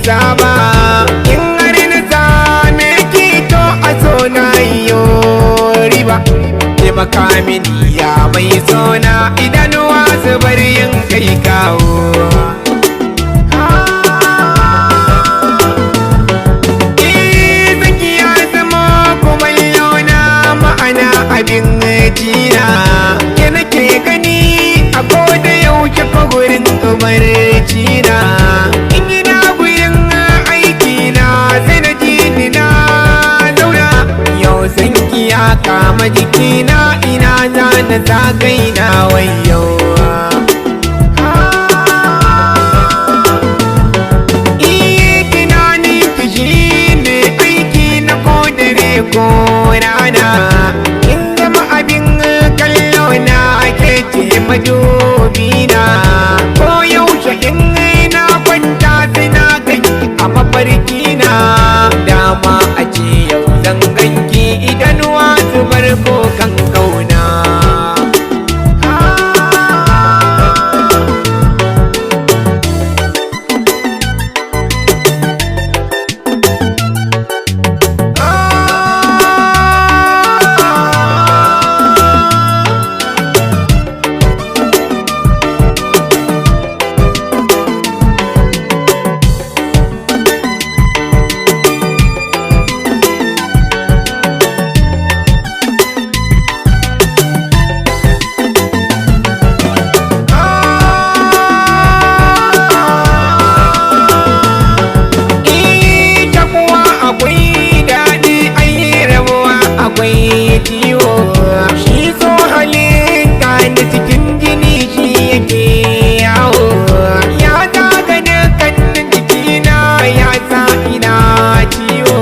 nisa ba. In har na same ki to a so na yi riba. Taimaka mini ya mai sona idanuwa su bar yin kai kawo. Abin jina ke nake gani a koda yaushe ko gurin barci na. In gina gurin aiki na sai na ji ni na zauna. Yau san ya kama jikina ina za na zagai na wayo. Tunani kishi ne aiki na kodare ko rana. Madubina ko yaushe in na kwanta sai na ganki a mafarkina. Dama a ce yau zan ganki idanuwa su bar kokan kauna. Shi so halitta da cikin jini shi yake yawo. Ya zaga dukkan jikina ya sa ina ciwo.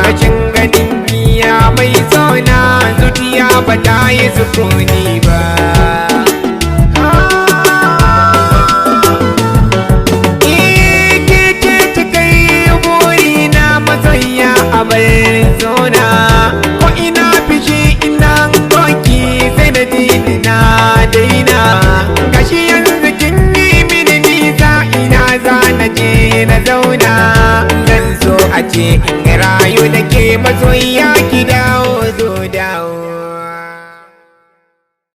Rashin ganin biya mai sona zuciya ba ta yi sukuni ba. Ke ce cikai burina masoya a bar sona. Daina gashi yanzu kin yi mini nisa ina za na je na zauna. Zan so a ce in rayu da ke masoyiya ki dawo zo dawo.